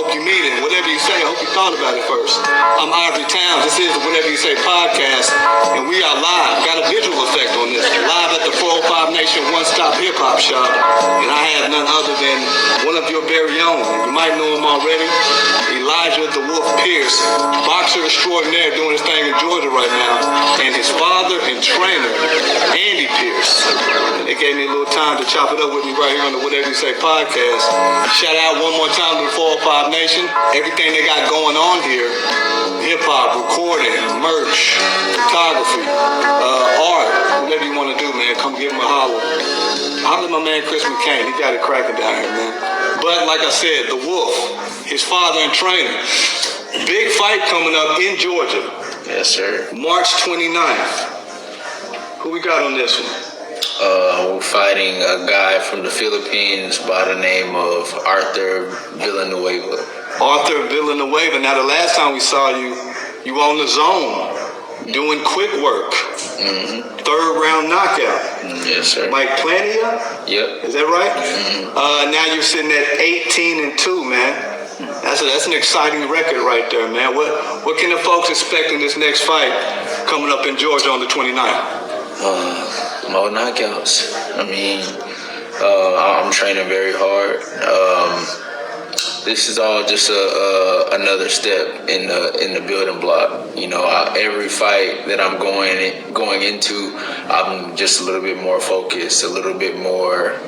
hope you mean it. Whatever you say, I hope you thought about it first. I'm Ivory Towns. This is the Whatever You Say podcast, and we are live. Got a visual effect on this. Live at the 405 Nation One-Stop Hip Hop Shop, and I have none other than one of your very own. You might know him already, Elijah the Wolf Pierce, boxer extraordinaire doing his thing in Georgia right now, and his father and trainer, Andy Pierce. They gave me a little time to chop it up with me right here on the Whatever You Say podcast. Shout out one more time to the 405 Nation. Everything they got going on here, hip-hop, recording, merch, photography, art, whatever you want to do, man, come give him a holler. Holler at my man Chris McCain. He got it cracking down here, man. But like I said, the Wolf, his father and trainer, big fight coming up in Georgia. Yes, sir. March 29th. Who we got on this one? We're fighting a guy from the Philippines by the name of Arthur Villanueva. Arthur Villanueva. Now, the last time we saw you, you were on the zone doing quick work. Mm-hmm. Third round knockout. Yes, sir. Mike Plania? Yep. Is that right? Mm-hmm. Now you're sitting at 18-2, man. That's an exciting record right there, man. What can the folks expect in this next fight coming up in Georgia on the 29th? More knockouts. I mean, I'm training very hard. This is all just another step in the building block. You know, every fight that I'm going into, I'm just a little bit more focused, a little bit more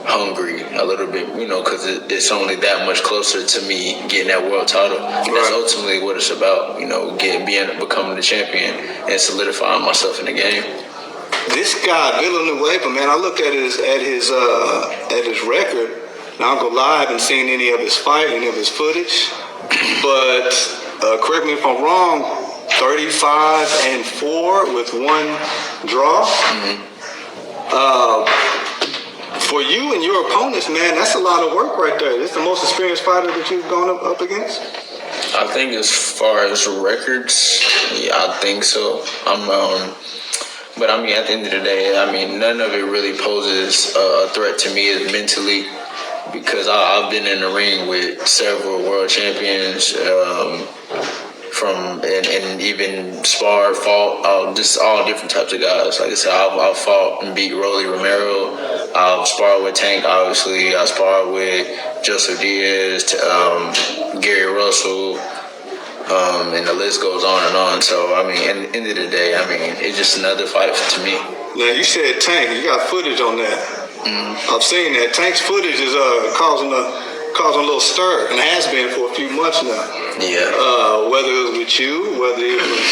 hungry, a little bit, you know, because it's only that much closer to me getting that world title. Right. That's ultimately what it's about, you know, becoming the champion and solidifying myself in the game. This guy, Villanueva, man, I looked at his record. Now, I don't go live and seen any of his fight, any of his footage. But correct me if I'm wrong, 35-4 with one draw. Mm-hmm. For you and your opponents, man, that's a lot of work right there. This is the most experienced fighter that you've gone up against? I think as far as records, yeah, I think so. But I mean, at the end of the day, I mean, none of it really poses a threat to me mentally, because I've been in the ring with several world champions, and even fought, just all different types of guys. Like I said, I've fought and beat Rolly Romero. I've sparred with Tank, obviously. I sparred with Joseph Diaz, Gary Russell. And the list goes on and on. So, I mean, at the end of the day, I mean, it's just another fight to me. Now, you said Tank. You got footage on that. Mm-hmm. I've seen that. Tank's footage is causing a little stir, and has been for a few months now. Yeah. Whether it was with you, whether it was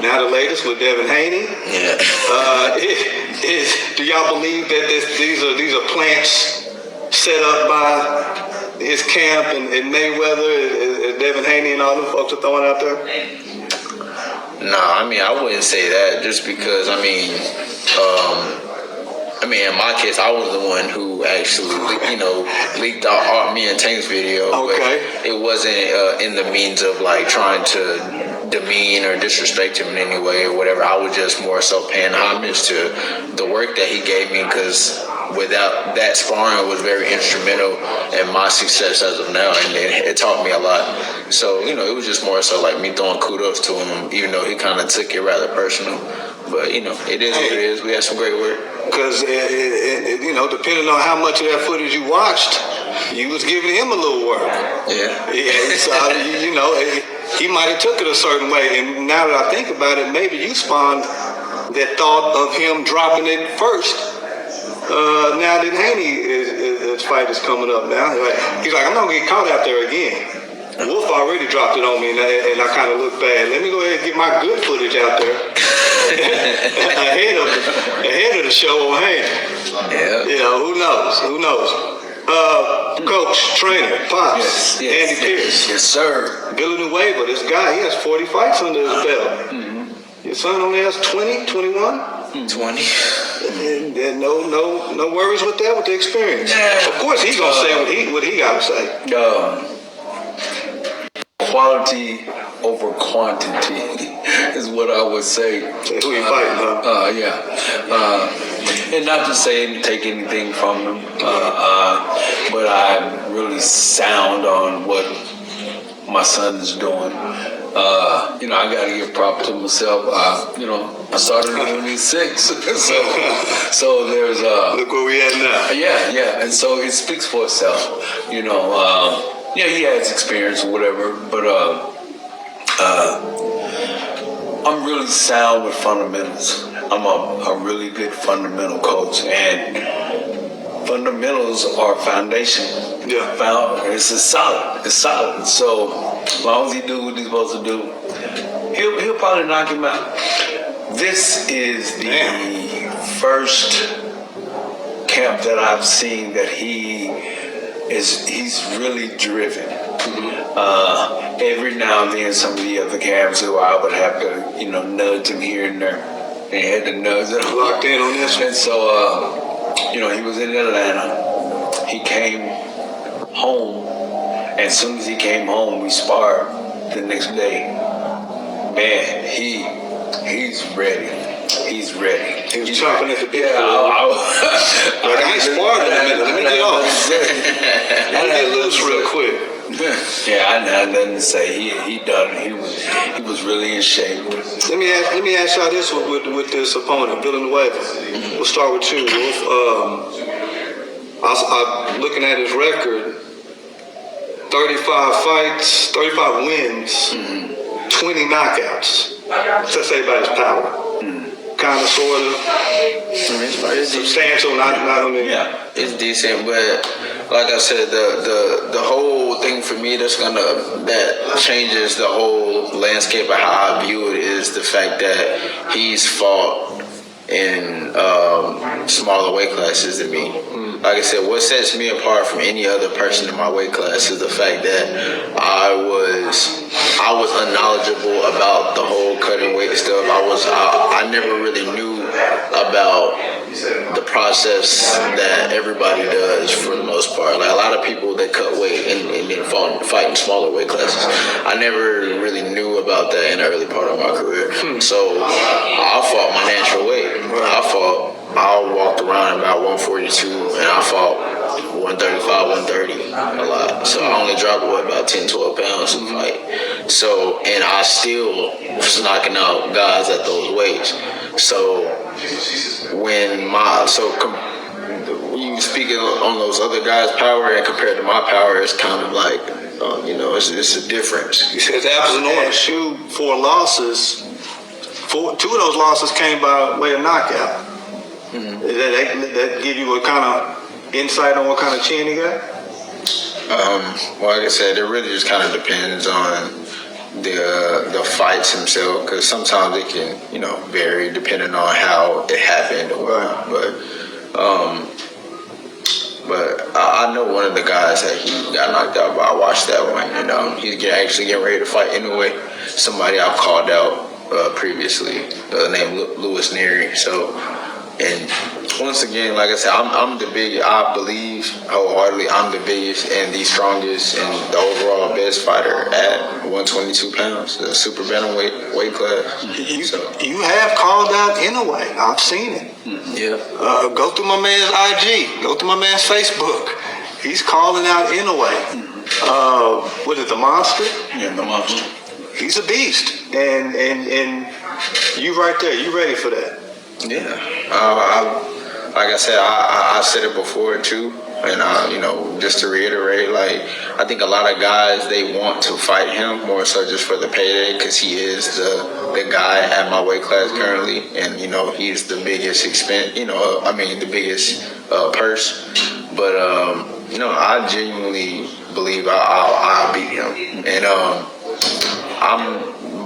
now the latest with Devin Haney. Yeah. Do y'all believe that these are plants set up by his camp and Mayweather, Devin Haney and all them folks are throwing out there? Nah, I mean, I wouldn't say that, just because, I mean, in my case, I was the one who actually, you know, leaked out me and Tank's video. Okay. But it wasn't in the means of, like, trying to demean or disrespect him in any way or whatever. I was just more so paying homage to the work that he gave me, because without that, sparring was very instrumental in my success as of now, and it taught me a lot. So, you know, it was just more so like me throwing kudos to him, even though he kind of took it rather personal. But, you know, it is what it is. We had some great work. Because, you know, depending on how much of that footage you watched, you was giving him a little work. Yeah. So, you know, he might have took it a certain way. And now that I think about it, maybe you spawned that thought of him dropping it first. Now that his fight is coming up now, he's like, I'm not going to get caught out there again. Wolf already dropped it on me, and I kind of look bad. Let me go ahead and get my good footage out there ahead of the show on hand. Yeah. You know, who knows? Coach, trainer, Pops, yes, Andy Pierce. Yes, sir. Villanueva, this guy, he has 40 fights under his belt. Mm-hmm. Your son only has 20, 21? 20. And no worries with that, with the experience. Yeah. Of course, he's gonna say what he got to say. Quality over quantity is what I would say. Who you fighting, huh? Yeah. And not to say take anything from him, but I'm really sound on what my son is doing. I got to give props to myself. I started when he was 6, so there's Look where we at now. yeah, and so it speaks for itself. He has experience or whatever, but I'm really sound with fundamentals. I'm a really good fundamental coach, and fundamentals are foundation. Yeah. It's solid. It's solid. So as long as he do what he's supposed to do, he'll probably knock him out. This is the first camp that I've seen that he's really driven. Every now and then, some of the other camps who I would have to, nudge him here and there, and had to nudge him. Locked in on this one. And so, he was in Atlanta. He came home, and as soon as he came home, we sparred the next day. Man, he's ready. He's ready. He was chomping at the bit. Yeah, I ain't sparred in a minute. Let me get off. Let me get loose real quick. Yeah, I had nothing to say. He done. He was really in shape. Let me ask y'all this with this opponent, Villanueva. We'll start with you, Wolf. I'm looking at his record. 35 fights, 35 wins, 20 knockouts. What's that say about his power? Kind of, sort of. It's Substantial, not I mean. Yeah. It's decent, but like I said, the whole thing for me that changes the whole landscape of how I view it is the fact that he's fought in smaller weight classes than me. Like I said, what sets me apart from any other person in my weight class is the fact that I was unknowledgeable about the whole cutting weight stuff. I never really knew about the process that everybody does for the most part. Like a lot of people that cut weight and then fight in smaller weight classes. I never really knew about that in the early part of my career. So I fought my natural weight. I walked around about 142 and I fought 135, 130 a lot. So I only dropped about 10, 12 pounds to fight. So, and I still was knocking out guys at those weights. So when you speaking on those other guys' power and compared to my power, it's kind of like, it's a difference. It's apples and oranges. Shoot, 4 losses. 2 of those losses came by way of knockout. That give you a kind of insight on what kind of chin he got? Well, like I said, it really just kind of depends on the fights himself, because sometimes it can, vary depending on how it happened or what. But I know one of the guys that he got knocked out by. I watched that one, he's actually getting ready to fight anyway. Somebody I've called out previously, named Louis Neary. So, and once again, like I said, I believe wholeheartedly I'm the biggest and the strongest and the overall best fighter at 122 pounds, the super bantamweight weight class. You have called out Inoue. I've seen it. Yeah. Go through my man's IG. Go through my man's Facebook. He's calling out Inoue. What is it, the Monster? Yeah, the Monster. He's a beast. And you right there. You ready for that? Yeah, like I said, I said it before too, and just to reiterate, like I think a lot of guys they want to fight him more so just for the payday because he is the guy at my weight class currently, and he's the biggest expense, the biggest purse, but I genuinely believe I'll beat him, and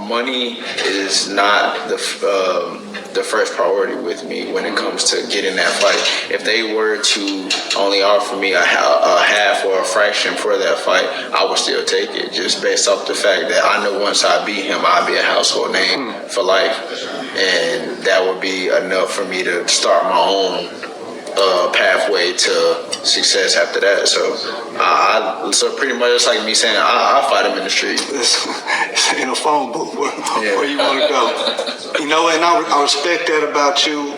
money is not the first priority with me when it comes to getting that fight. If they were to only offer me a half or a fraction for that fight, I would still take it, just based off the fact that I know once I beat him, I'll be a household name for life, and that would be enough for me to start my own pathway to success after that. So pretty much it's like me saying I'll fight him in the street. It's in a phone booth. Where you want to go? And I respect that about you,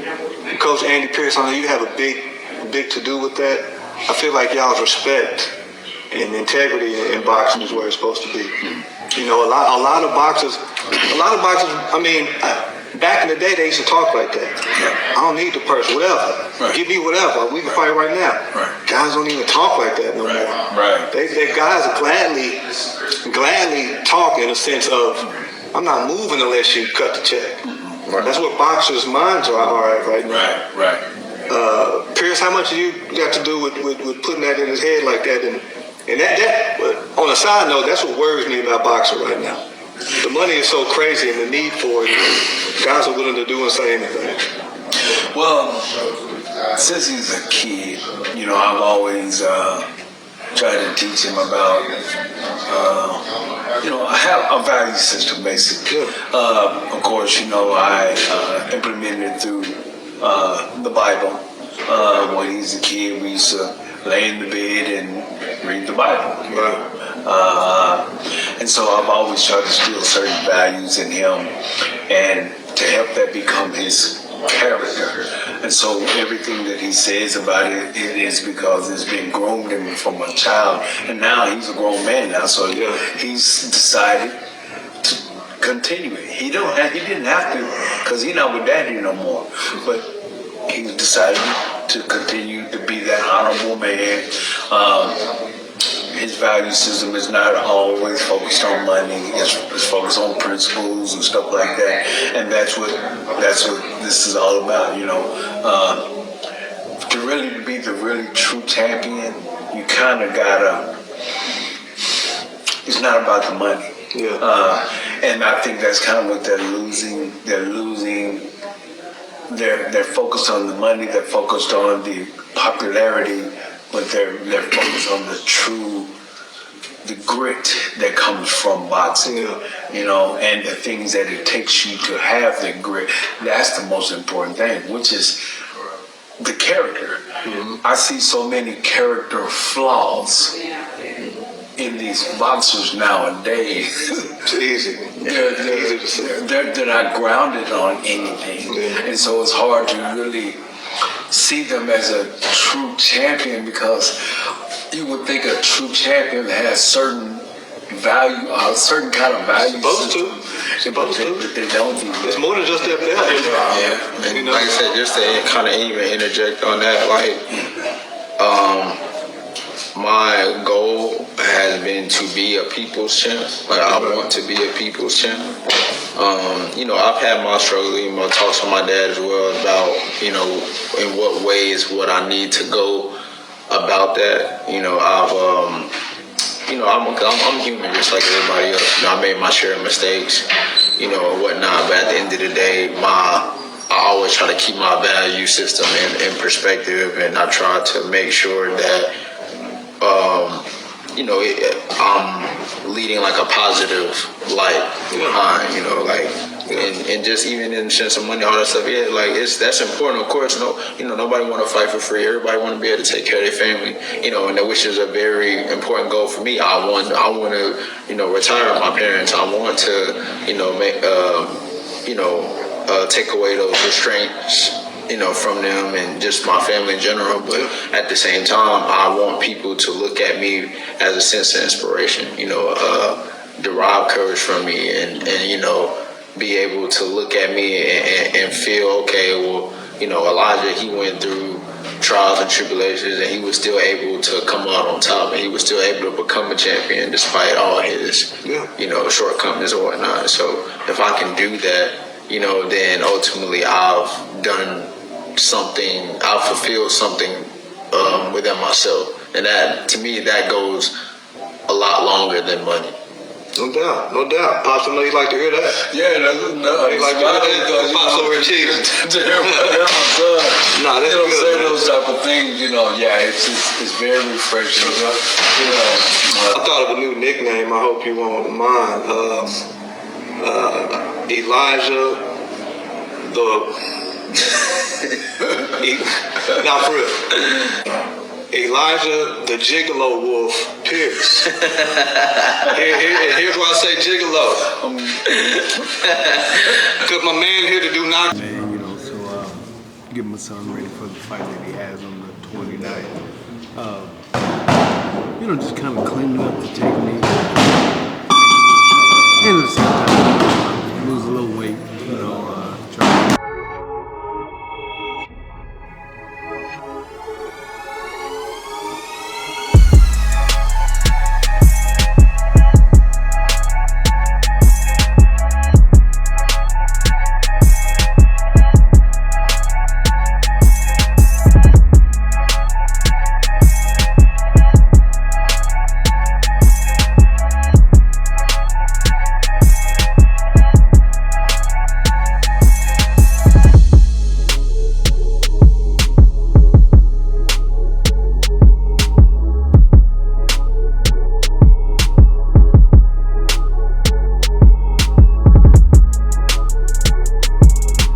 Coach Andy Pierce. I know you have a big to do with that. I feel like y'all's respect and integrity in boxing is where it's supposed to be. You know, a lot of boxers. I mean, back in the day, they used to talk like that. I don't need the purse, whatever. Give me whatever. We can fight right now. Guys don't even talk like that no more. They guys gladly talk in a sense of, I'm not moving unless you cut the check. That's what boxers' minds are at right now. Pierce, how much you got to do with putting that in his head like that? And that but on a side note, that's what worries me about boxing right now. The money is so crazy and the need for it, guys are willing to do and say anything. Well, since he's a kid, you know, I've always tried to teach him about, you know, I have a value system basically. Of course, you know, I implemented it through the Bible. When he's a kid, we used to lay in the bed and read the Bible. And so I've always tried to instill certain values in him and to help that become his character. And so everything that he says about it is because it's been groomed in him from a child. And now he's a grown man now, so he's decided to continue it. He didn't have to, because he's not with daddy no more. But he decided to continue to be that honorable man. His value system is not always focused on money. It's focused on principles and stuff like that. And that's what this is all about, you know. To really be the really true champion, you kind of gotta. It's not about the money. And I think that's kind of what they're losing. They're focused on the money. They're focused on the popularity. But they're focused on the grit that comes from boxing, you know, and the things that it takes you to have the grit. That's the most important thing, which is the character. I see so many character flaws in these boxers nowadays. It's easy. They're not grounded on anything, and so it's hard to really see them as a true champion, because you would think a true champion has certain value, certain kind of value. Supposed to. But they don't. It's more than just their value. Yeah, and like I said, just to kind of even interject on that, like, my goal has been to be a people's champ. Like, I want to be a people's champ. You know, I've had my struggles, you know, talks with my dad as well about, you know, in what ways would I need to go about that. You know, I'm human just like everybody else. You know, I made my share of mistakes, you know, and whatnot. But at the end of the day, I always try to keep my value system in perspective, and I try to make sure that, you know, I'm leading like a positive light behind, you know, like, and just even in the sense of money, all that stuff, like, that's important, of course. No, you know, nobody want to fight for free. Everybody want to be able to take care of their family, you know, and which is a very important goal for me. I want to, you know, retire my parents. I want to, you know, make, take away those restraints, you know, from them and just my family in general. But at the same time, I want people to look at me as a sense of inspiration, you know, derive courage from me, and you know, be able to look at me and feel, okay, well, you know, Elijah, he went through trials and tribulations, and he was still able to come out on top, and he was still able to become a champion despite all his, you know, shortcomings and whatnot. So if I can do that, you know, then ultimately I've done something, I've fulfilled something within myself. And that, to me, that goes a lot longer than money. No doubt, no doubt. Pops, I know you'd like to hear that. Yeah, that's You'd like to hear that. Pops overachieving. Nah, that's good. Say those type of things, you know. Yeah, it's very refreshing. You know. I thought of a new nickname. I hope you won't mind. Elijah, now for real. Elijah the Gigolo Wolf Pierce. Here's why I say Gigolo. Because my man here to do knock. Man, you know, so get my son ready for the fight that he has on the 29th. just kind of cleaning up the technique.